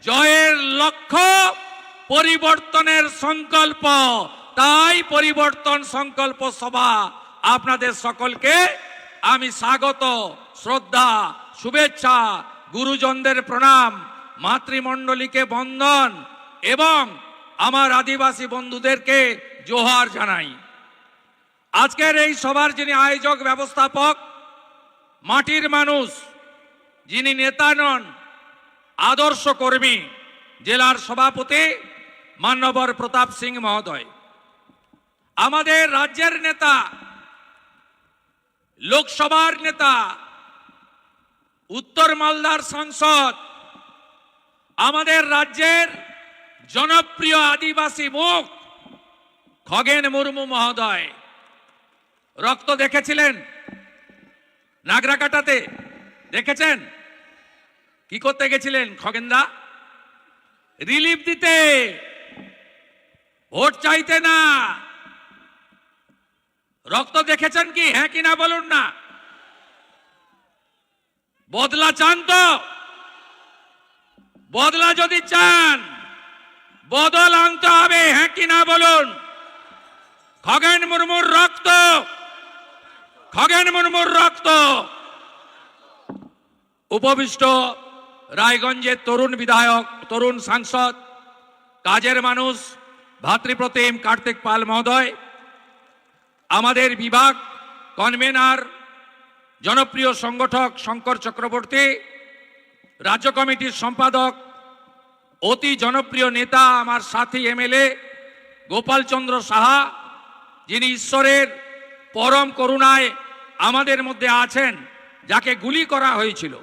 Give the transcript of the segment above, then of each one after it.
জয়ের লক্ষ্য পরিবর্তনের সংকল্প। তাই পরিবর্তন সংকল্প সভা আপনাদের সকলকে আমি স্বাগত, শ্রদ্ধা, শুভেচ্ছা, গুরুজনদের প্রণাম, মাতৃমণ্ডলীকে বন্দন এবং আমার আদিবাসী বন্ধুদেরকে জোহার জানাই। আজকের এই সভার যিনি আয়োজক ব্যবস্থাপক, মাটির মানুষ, যিনি নেতা নন, আদর্শ কর্মী, জেলার সভাপতি মান্যবর প্রতাপ সিং মহোদয়, আমাদের রাজ্যের নেতা, লোকসভার নেতা, উত্তর মালদার সাংসদ, আমাদের রাজ্যের জনপ্রিয় আদিবাসী মুখ খগেন মুর্মু মহোদয়। রক্ত দেখেছিলেন নাগরাকাটাতে, দেখেছেন কি করতে গেছিলেন খগেনদা? রিলিফ দিতে, ভোট চাইতে না। রক্ত দেখেছেন কি? হ্যাঁ কি না বলুন না। বদলা চান তো? বদলা যদি চান, বদল আনতে হবে। হ্যাঁ কি না বলুন। খগেন মুর্মুর রক্ত, খগেন মুর্মুর রক্ত। উপবিষ্ট রায়গঞ্জের তরুণ বিধায়ক, তরুণ সাংসদ, কাজের মানুষ ভাতৃপ্রতিম কার্তিক পাল মহোদয়, আমাদের বিভাগ কনভেনার জনপ্রিয় সংগঠক শঙ্কর চক্রবর্তী, রাজ্য কমিটির সম্পাদক অতি জনপ্রিয় নেতা আমার সাথী এমএলএ গোপালচন্দ্র সাহা, যিনি ঈশ্বরের পরম করুণায় আমাদের মধ্যে আছেন, যাকে গুলি করা হয়েছিল,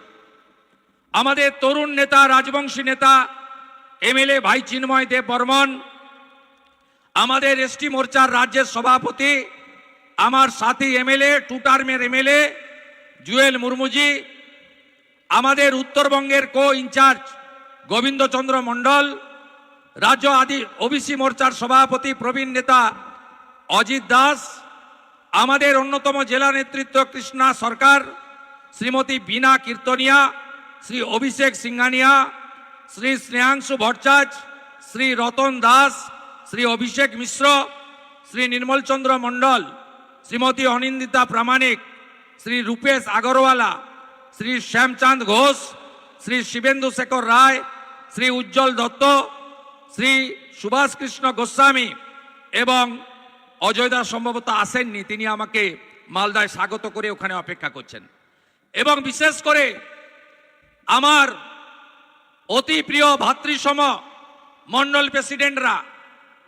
আমাদের তরুণ নেতা, রাজবংশী নেতা এমএলএ ভাই চিন্ময় দেব বর্মন, আমাদের এসটি মোর্চার রাজ্যের সভাপতি, আমার সাথী এমএলএ, টু টার্মের এমএলএ জুয়েল মুর্মুজি, আমাদের উত্তরবঙ্গের কো ইনচার্জ গোবিন্দচন্দ্র মণ্ডল, রাজ্য ওবিসি মোর্চার সভাপতি প্রবীণ নেতা অজিত দাস, আমাদের অন্যতম জেলা নেতৃত্ব কৃষ্ণা সরকার, শ্রীমতী বীণা কীর্তনিয়া, শ্রী অভিষেক সিংহানিয়া, শ্রী স্নেহাংশু ভট্টাচার্য, শ্রী রতন দাস, শ্রী অভিষেক মিশ্র, শ্রী নির্মলচন্দ্র মণ্ডল, শ্রীমতী অনিন্দিতা প্রামাণিক, শ্রী রূপেশ আগরওয়ালা, শ্রী শ্যামচাঁদ ঘোষ, শ্রী শিবেন্দু শেখর রায়, শ্রী উজ্জ্বল দত্ত, শ্রী সুভাষ কৃষ্ণ গোস্বামী এবং অজয়দা সম্ভবত আসেননি, তিনি আমাকে মালদায় স্বাগত করে ওখানে অপেক্ষা করছেন। এবং বিশেষ করে আমার অতি প্রিয় ভাতৃসম মণ্ডল প্রেসিডেন্টরা,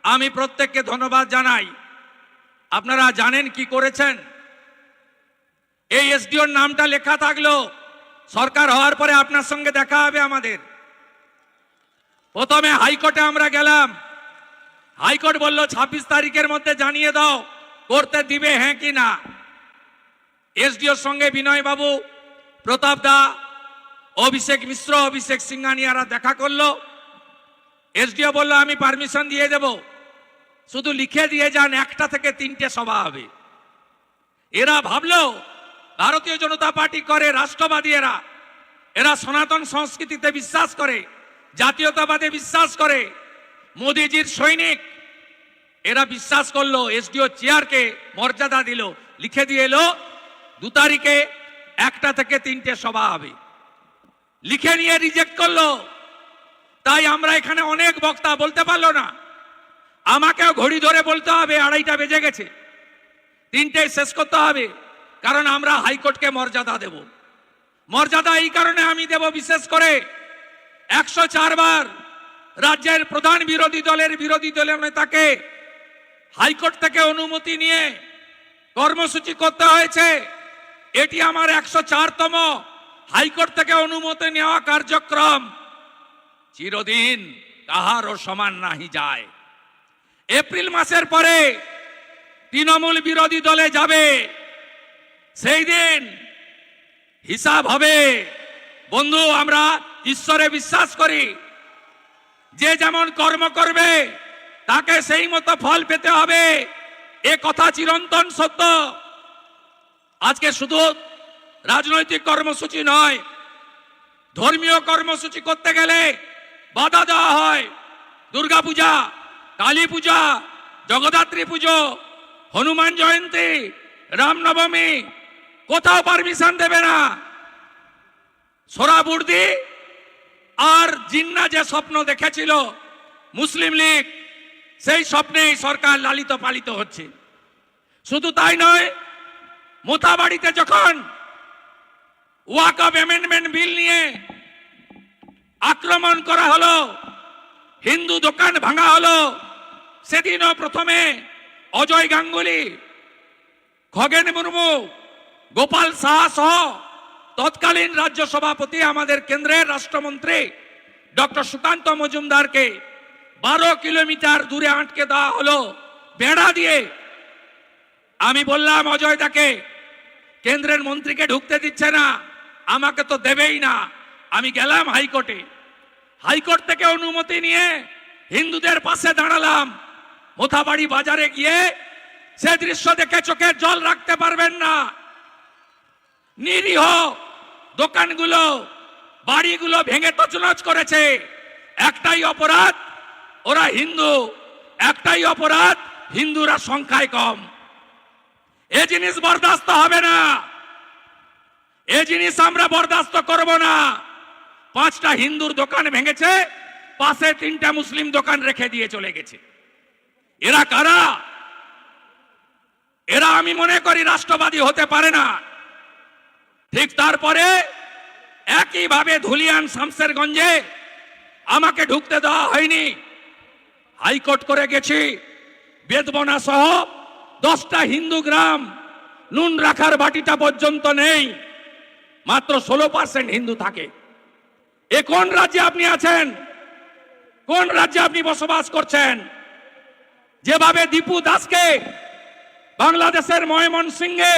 আমি প্রত্যেককে ধন্যবাদ জানাই। আপনারা জানেন কি করেছেন? এই এসডিওর নামটা লেখা থাকলো, সরকার হওয়ার পরে আপনার সঙ্গে দেখা হবে আমাদের। প্রথমে হাইকোর্টে আমরা গেলাম, হাইকোর্ট বলল 26 তারিখের মধ্যে জানিয়ে দাও করতে দিবে হ্যাঁ কি না। এসডিওর সঙ্গে বিনয় বাবু, প্রতাপ দা, অভিষেক মিশ্র, অভিষেক সিংহানিয়ারা দেখা করলো। এসডিও বলল আমি পারমিশন দিয়ে দেব, শুধু লিখে দিয়ে যান 1টা থেকে 3টে সভা হবে। এরা ভাবলো ভারতীয় জনতা পার্টি করে, রাষ্ট্রবাদী এরা, এরা সনাতন সংস্কৃতিতে বিশ্বাস করে, জাতীয়তাবাদে বিশ্বাস করে, মোদিজির সৈনিক। এরা বিশ্বাস করলো, এসডিও চেয়ারকে মর্যাদা দিল, লিখে দিয়ে এলো 2 তারিখে 1টা থেকে 3টে সভা হবে। লিখে নিয়ে রিজেক্ট করলো। তাই আমরা এখানে অনেক বক্তা বলতে পারলো না, আমাকেও ঘড়ি ধরে বলতে হবে 2:30 বেজে গেছে, 3টেই শেষ করতে হবে, কারণ আমরা হাইকোর্টকে মর্যাদা দেব। মর্যাদা এই কারণে আমি দেব, বিশেষ করে 104 বার রাজ্যের প্রধান বিরোধী দলের নেতাকে হাইকোর্ট থেকে অনুমতি নিয়ে কর্মসূচি করতে হয়েছে। এটি আমার 104তম হাইকোর্ট থেকে অনুমতি নেওয়া কার্যক্রম। চিরদিন কাহারও সমান নাহি যায়। এপ্রিল মাসের পরে তৃণমূল বিরোধী দলে যাবে, সেই দিন হিসাব হবে। বন্ধু, আমরা ঈশ্বরে বিশ্বাস করি, যে যেমন কর্ম করবে তাকে সেই মতো ফল পেতে হবে, এ কথা চিরন্তন সত্য। আজকে শুধু রাজনৈতিক কর্মসূচি নয়, ধর্মীয় কর্মসূচি করতে গেলে বাধা দেওয়া হয়। দুর্গা পূজা, কালী পূজা, জগদ্ধাত্রী পুজো, হনুমান জয়ন্তী, রামনবমী, কোথাও পারমিশন দেবে না। সোহরাবুর্দি আর জিন্না যে স্বপ্ন দেখেছিল মুসলিম লীগ, সেই স্বপ্নেই সরকার লালিত পালিত হচ্ছে। শুধু তাই নয়, মোথাবাড়িতে যখন ওয়াকফ অ্যামেন্ডমেন্ট বিল নিয়ে আক্রমণ করা হলো, হিন্দু দোকান ভাঙা হলো, সেদিনও প্রথমে অজয় গাঙ্গুলি, খগেন মুর্মু, গোপাল সাহা সহ তৎকালীন রাজ্য সভাপতি আমাদের কেন্দ্রের রাষ্ট্রমন্ত্রী ডক্টর সুকান্ত মজুমদারকে 12 কিলোমিটার দূরে আটকে দেওয়া হলো বেড়া দিয়ে। আমি বললাম অজয় দাকে, কেন্দ্রের মন্ত্রীকে ঢুকতে দিচ্ছে না, আমাকে তো দেবেই না। আমি গেলাম হাইকোর্টে, হাইকোর্ট থেকে অনুমতি নিয়ে হিন্দুদের পাশে দাঁড়ালাম। মোথাবাড়ি বাজারে গিয়ে সে দৃশ্য দেখে চোখের জল রাখতে পারবেন না। নিরীহ দোকানগুলো, বাড়িগুলো ভেঙে তছনছ করেছে। একটাই অপরাধ, ওরা হিন্দু। একটাই অপরাধ, হিন্দুরা সংখ্যায় কম। এ জিনিস বরদাস্ত হবে না, এ জিনিস আমরা বরদাস্ত করব না। 5টা হিন্দুর দোকান ভেঙেছে, পাশে 3টা মুসলিম দোকান রেখে দিয়ে চলে গেছে। এরা কারা? এরা আমি মনে করি রাষ্ট্রবাদী হতে পারে না। ঠিক তারপরে একইভাবে ধুলিয়ান শামসেরগঞ্জে আমাকে ঢুকতে দেওয়া হয়নি। হাইকোর্ট করে গেছি, বেদবনা সহ 10টা হিন্দু গ্রাম, নুন রাখার বাটিটা পর্যন্ত নেই, মাত্র 16% হিন্দু থাকে। এ কোন রাজ্যে আপনি আছেন? কোন রাজ্যে আপনি বসবাস করছেন? যেভাবে দীপু দাসকে বাংলাদেশের ময়মনসিংহে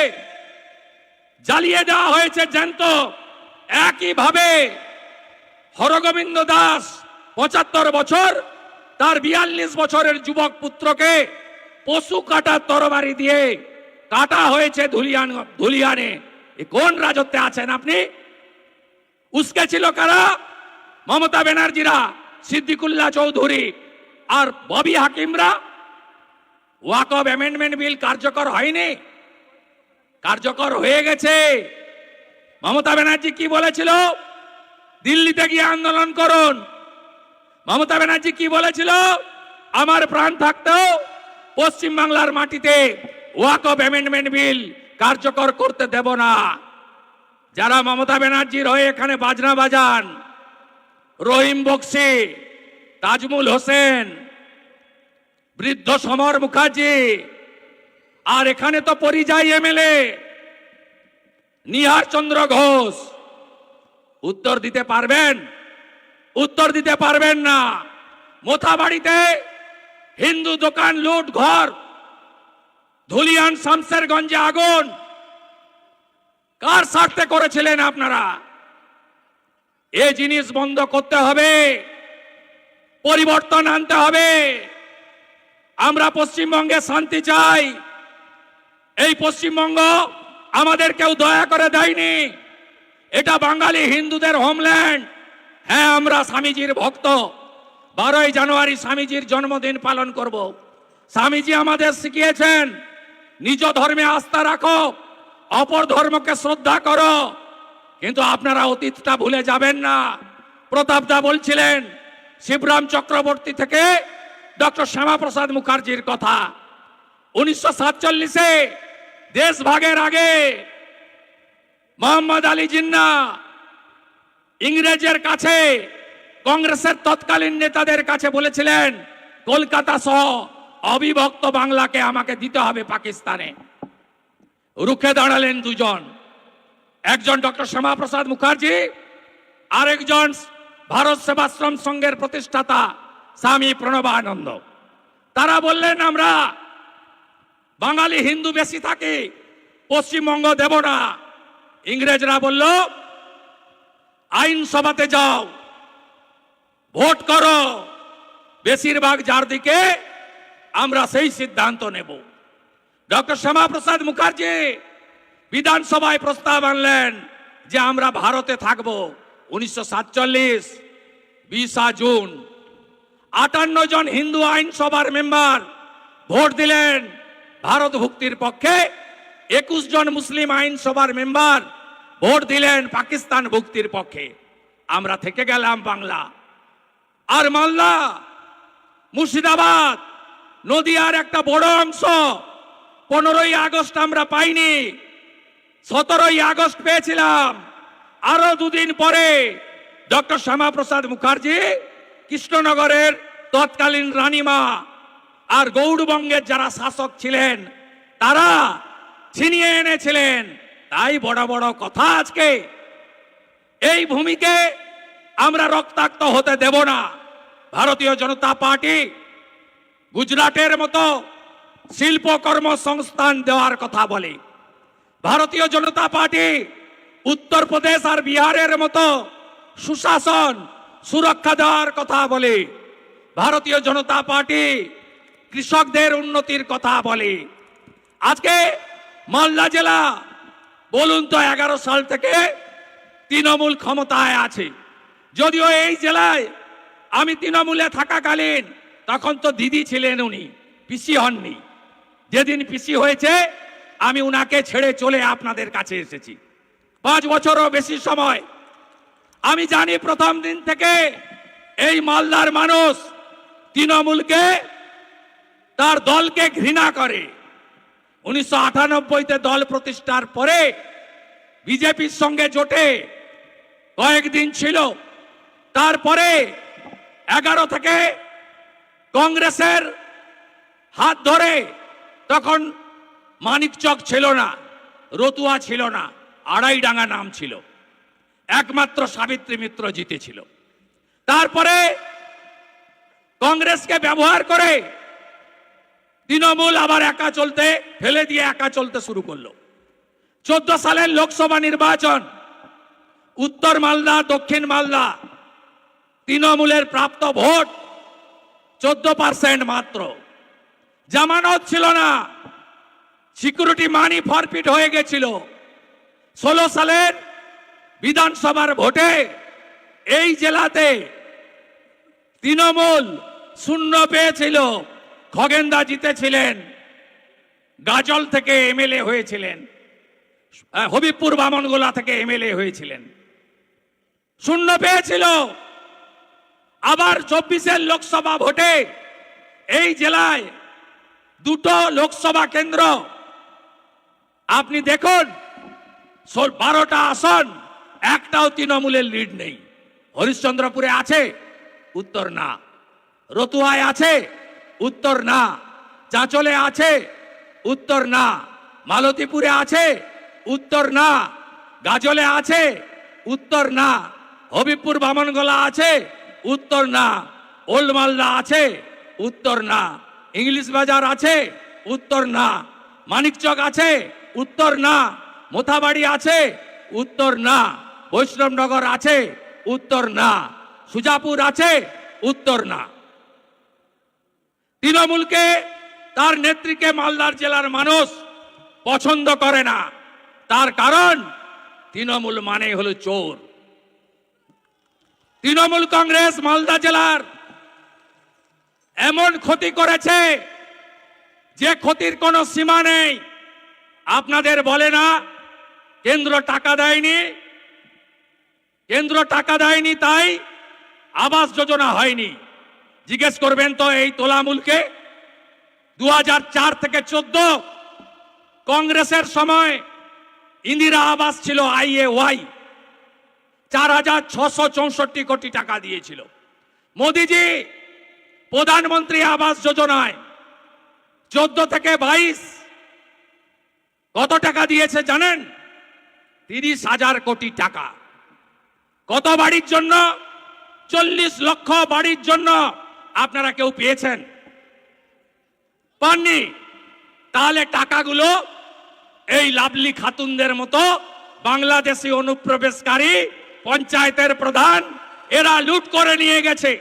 জ্বালিয়ে দেওয়া হয়েছে জ্যান্ত, একইভাবে হরগোবিন্দ দাস 75 বছর, তার 42 বছরের যুবক পুত্রকে পশু কাটার তরবারি দিয়ে কাটা হয়েছে ধুলিয়ানে। এ কোন রাজত্বে আছেন আপনি? উস্কে ছিল কারা? মমতা ব্যানার্জিরা, সিদ্দিকুল্লাহ চৌধুরী আর ববি হাকিমরা। ওয়াকফ অ্যামেন্ডমেন্ট বিল কার্যকর হয়নি, কার্যকর হয়ে গেছে। মমতা ব্যানার্জি কি বলেছিল? দিল্লিতে গিয়ে আন্দোলন করুন। মমতা ব্যানার্জি কি বলেছিল? আমার প্রাণ থাকতেও পশ্চিম বাংলার মাটিতে ওয়াকফ অ্যামেন্ডমেন্ট বিল কার্যকর করতে দেব না। যারা মমতা ব্যানার্জির হয়ে এখানে বাজনা বাজান, রহিম বক্সি, তাজমুল হোসেন, বৃদ্ধ সমর মুখার্জি, আর এখানে তো পরিযায়ী এমএলএ নিহার চন্দ্র ঘোষ, উত্তর দিতে পারবেন? উত্তর দিতে পারবেন না। মোথাবাড়িতে হিন্দু দোকান লুট, ঘর, ধুলিয়ান শামসেরগঞ্জে আগুন, কার স্বার্থে করেছিলেন আপনারা? এই জিনিস বন্ধ করতে হবে, পরিবর্তন আনতে হবে। আমরা পশ্চিমবঙ্গে শান্তি চাই। এই পশ্চিমবঙ্গ আমাদের কেউ দয়া করে দেয়নি, এটা বাঙালি হিন্দুদের হোমল্যান্ড। হ্যাঁ, আমরা স্বামীজির ভক্ত। 12ই জানুয়ারি স্বামীজির জন্মদিন পালন করব। স্বামীজি আমাদের শিখিয়েছেন, নিজ ধর্মে আস্থা রাখো, অপর ধর্মকে শ্রদ্ধা করো। কিন্তু আপনারা অতীতটা ভুলে যাবেন না। প্রতাপদা বলছিলেন শিবরাম চক্রবর্তী থেকে ডক্টর শ্যামাপ্রসাদ মুখার্জির কথা। 1947-এ দেশ ভাগের আগে মোহাম্মদ আলী জিন্না ইংরেজের কাছে, কংগ্রেসের তৎকালীন নেতাদের কাছে বলেছিলেন, কলকাতা সহ অবিভক্ত বাংলাকে আমাকে দিতে হবে পাকিস্তানে। রুখে দাঁড়ালেন দুজন, একজন ডক্টর শ্যামাপ্রসাদ মুখার্জি, আরেকজন ভারত সেবাশ্রম সংঘের প্রতিষ্ঠাতা স্বামী প্রণবানন্দ। তারা বললেন আমরা বাঙালি হিন্দু বেশি থাকি, পশ্চিমবঙ্গ দেব না। ইংরেজরা বলল আইনসভাতে যাও, ভোট করো, বেশিরভাগ যার দিকে আমরা সেই সিদ্ধান্ত নেব। ডক্টর শ্যামাপ্রসাদ মুখার্জি 20 জুন 58 জন হিন্দু আইনসভার মেম্বার ভোট দিলেন ভারত ভুক্তির পক্ষে, 21 জন মুসলিম আইনসভার মেম্বার ভোট দিলেন পাকিস্তান ভুক্তির পক্ষে। আমরা থেকে গেলাম বাংলা। আর মালদা, মুর্শিদাবাদ, নদিয়ার একটা বড় অংশ 15ই আগস্ট আমরা পাইনি, 17ই আগস্ট পেয়েছিলাম। আরো দুদিন পরে ডক্টর শ্যামাপ্রসাদ মুখার্জি কৃষ্ণনগরের তৎকালীন রানীমা আর গৌড়বঙ্গের যারা শাসক ছিলেন তারা ছিনিয়ে এনেছিলেন। তাই বড় বড় কথা আজকে। এই ভূমিকে আমরা রক্তাক্ত হতে দেব না। ভারতীয় জনতা পার্টি গুজরাটের মতো শিল্প কর্মসংস্থান দেওয়ার কথা বলে, ভারতীয় জনতা পার্টি উত্তরপ্রদেশ আর বিহারের মতো সুশাসন সুরক্ষা দেওয়ার কথা বলে, ভারতীয় জনতা পার্টি কৃষকদের উন্নতির কথা বলে। আজকে মালদা জেলা বলুন তো 11 সাল থেকে তৃণমূল ক্ষমতায় আছে। যদিও এই জেলায় আমি তৃণমূলে থাকাকালীন তখন তো দিদি ছিলেন, উনি পিসি হননি। যেদিন পিসি হয়েছে আমি উনাকে ছেড়ে চলে আপনাদের কাছে এসেছি। 5 বছরও বেশি সময়। আমি জানি প্রথম দিন থেকে এই মালদার মানুষ তৃণমূলকে, তার দলকে ঘৃণা করে। 1998-তে দল প্রতিষ্ঠার পরে বিজেপির সঙ্গে জোটে কয়েকদিন ছিল, তারপরে 11 থেকে কংগ্রেসের হাত ধরে, তখন মানিকচক ছিল না, রতুয়া ছিল না, আড়াইডাঙ্গা নাম ছিল, একমাত্র সাবিত্রী মিত্র জিতেছিল। তারপরে কংগ্রেসকে ব্যবহার করে তৃণমূল আবার একা চলতে ফেলে দিয়ে একা চলতে শুরু করলো। 14 সালের লোকসভা নির্বাচন, উত্তর মালদা, দক্ষিণ মালদা, তৃণমূলের প্রাপ্ত ভোট 14% মাত্র। জামানত ছিল না, সিকিউরিটি মানি ফরফিট হয়ে গেছিল। 16 সালের বিধানসভার ভোটে এই জেলাতে তৃণমূল 0 পেয়েছিল। খগেনদা জিতেছিলেন, গাজল থেকে এমএলএ হয়েছিলেন, হবিবপুর বামনগোলা থেকে এমএলএ হয়েছিলেন, 0 পেয়েছিল। আবার 24-এর লোকসভা ভোটে এই জেলায় 2টো লোকসভা কেন্দ্র আপনি দেখুন, 12টা আসন, একটাও তৃণমূলের লিড নেই। হরিশ্চন্দ্রপুরে আছে, উত্তর না। রতুয়ায় আছে, উত্তর না। চাঁচলে আছে, উত্তর না। মালতীপুরে আছে, উত্তর না। গাজলে আছে, উত্তর না। হবিবপুর বামনগোলা আছে, উত্তর না। ওল্ড মালদা আছে, উত্তর না। ইংলিশ বাজার আছে, উত্তর না। মানিকচক আছে, উত্তর না। মোথাবাড়ি আছে, উত্তর না। বৈষ্ণবনগর আছে, উত্তর না। সুজাপুর আছে, উত্তর না। তৃণমূলকে, তার নেত্রীকে মালদার জেলার মানুষ পছন্দ করে না। তার কারণ তৃণমূল মানে হলো চোর। তৃণমূল কংগ্রেস মালদা জেলার এমন ক্ষতি করেছে যে ক্ষতির কোনো সীমা নেই। আপনাদের বলে না কেন্দ্র টাকা দেয়নি, কেন্দ্র টাকা দেয়নি তাই আবাস যোজনা হয়নি। জিজ্ঞেস করবেন তো এই তোলামূলকে। 2004 থেকে 14 কংগ্রেসের সময় ইন্দিরা আবাস ছিল IAY, 4,664 কোটি টাকা দিয়েছিল। মোদিজি প্রধানমন্ত্রী আবাস যোজনায় 14 থেকে 22 কত টাকা দিয়েছে জানেন? 30,000 কোটি টাকা। কত বাড়ির জন্য? 40 লক্ষ বাড়ির জন্য। আপনারা কেউ পেয়েছেন? পাননি। তাহলে টাকাগুলো এই লাভলি খাতুনদের মতো বাংলাদেশি অনুপ্রবেশকারী পঞ্চায়েতের প্রধান এরা লুট করে নিয়ে গেছে।